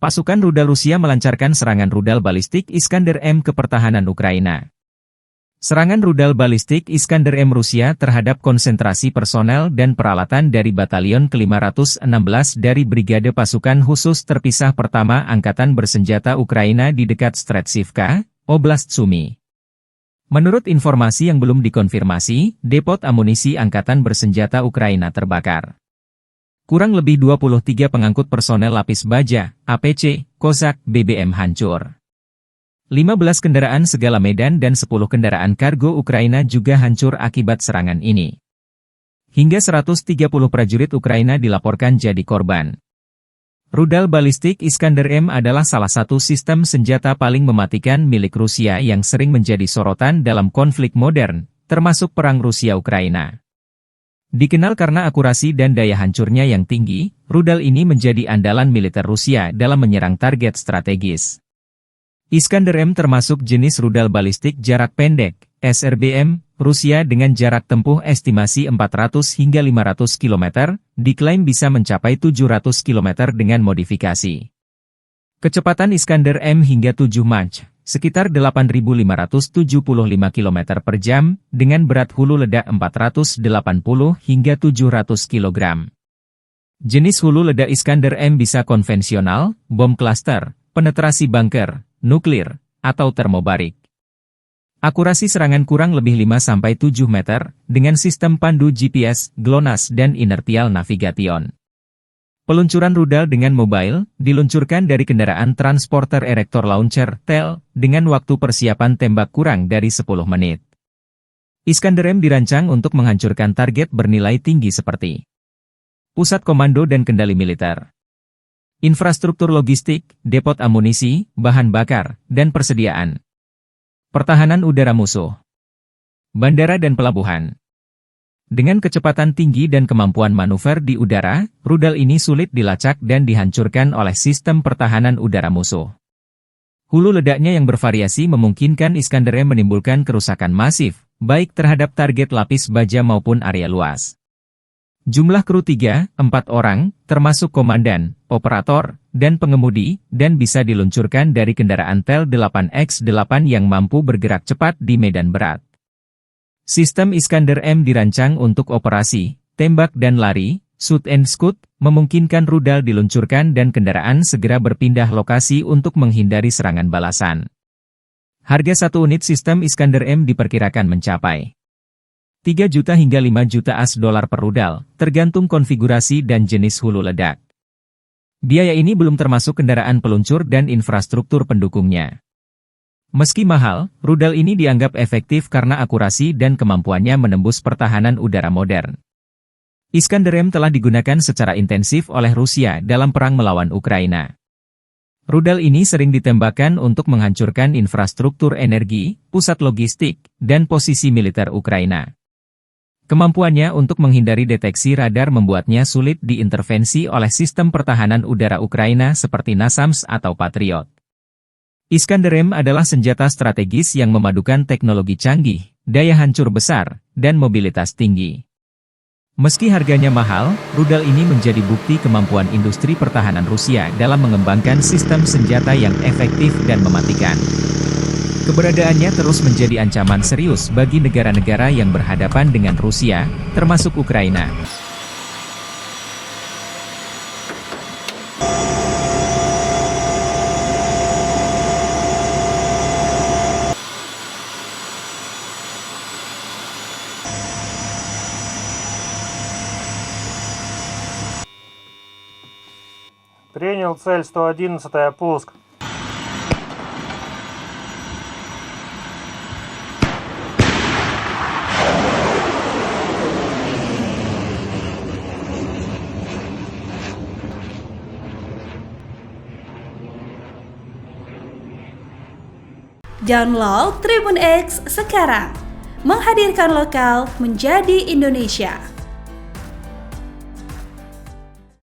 Pasukan rudal Rusia melancarkan serangan rudal balistik Iskander-M ke pertahanan Ukraina. Serangan rudal balistik Iskander-M Rusia terhadap konsentrasi personel dan peralatan dari Batalion ke-516 dari Brigade Pasukan Khusus Terpisah Pertama Angkatan Bersenjata Ukraina di dekat Stretchivka, Oblast Sumy. Menurut informasi yang belum dikonfirmasi, depot amunisi Angkatan Bersenjata Ukraina terbakar. Kurang lebih 23 pengangkut personel lapis baja, APC, Kozak, BBM hancur. 15 kendaraan segala medan dan 10 kendaraan kargo Ukraina juga hancur akibat serangan ini. Hingga 130 prajurit Ukraina dilaporkan jadi korban. Rudal balistik Iskander-M adalah salah satu sistem senjata paling mematikan milik Rusia yang sering menjadi sorotan dalam konflik modern, termasuk perang Rusia-Ukraina. Dikenal karena akurasi dan daya hancurnya yang tinggi, rudal ini menjadi andalan militer Rusia dalam menyerang target strategis. Iskander-M termasuk jenis rudal balistik jarak pendek, SRBM, Rusia dengan jarak tempuh estimasi 400 hingga 500 km, diklaim bisa mencapai 700 km dengan modifikasi. Kecepatan Iskander-M hingga 7 Mach, sekitar 8.575 km per jam, dengan berat hulu ledak 480 hingga 700 kg. Jenis hulu ledak Iskander-M bisa konvensional, bom klaster, penetrasi bunker, nuklir, atau termobarik. Akurasi serangan kurang lebih 5-7 meter, dengan sistem pandu GPS, GLONASS dan inertial navigation. Peluncuran rudal dengan mobile, diluncurkan dari kendaraan transporter erector launcher, TEL, dengan waktu persiapan tembak kurang dari 10 menit. Iskander-M dirancang untuk menghancurkan target bernilai tinggi seperti pusat komando dan kendali militer, infrastruktur logistik, depot amunisi, bahan bakar, dan persediaan, pertahanan udara musuh, bandara dan pelabuhan. Dengan kecepatan tinggi dan kemampuan manuver di udara, rudal ini sulit dilacak dan dihancurkan oleh sistem pertahanan udara musuh. Hulu ledaknya yang bervariasi memungkinkan Iskander-M menimbulkan kerusakan masif, baik terhadap target lapis baja maupun area luas. Jumlah kru 3-4 orang, termasuk komandan, operator, dan pengemudi, dan bisa diluncurkan dari kendaraan TEL 8X8 yang mampu bergerak cepat di medan berat. Sistem Iskander-M dirancang untuk operasi, tembak dan lari, shoot and scoot, memungkinkan rudal diluncurkan dan kendaraan segera berpindah lokasi untuk menghindari serangan balasan. Harga satu unit sistem Iskander-M diperkirakan mencapai 3 juta hingga 5 juta $AS per rudal, tergantung konfigurasi dan jenis hulu ledak. Biaya ini belum termasuk kendaraan peluncur dan infrastruktur pendukungnya. Meski mahal, rudal ini dianggap efektif karena akurasi dan kemampuannya menembus pertahanan udara modern. Iskander-M telah digunakan secara intensif oleh Rusia dalam perang melawan Ukraina. Rudal ini sering ditembakkan untuk menghancurkan infrastruktur energi, pusat logistik, dan posisi militer Ukraina. Kemampuannya untuk menghindari deteksi radar membuatnya sulit diintervensi oleh sistem pertahanan udara Ukraina seperti NASAMS atau Patriot. Iskander-M adalah senjata strategis yang memadukan teknologi canggih, daya hancur besar, dan mobilitas tinggi. Meski harganya mahal, rudal ini menjadi bukti kemampuan industri pertahanan Rusia dalam mengembangkan sistem senjata yang efektif dan mematikan. Keberadaannya terus menjadi ancaman serius bagi negara-negara yang berhadapan dengan Rusia, termasuk Ukraina. Принял цель 111, пуск. Download Tribun X sekarang, menghadirkan lokal menjadi Indonesia.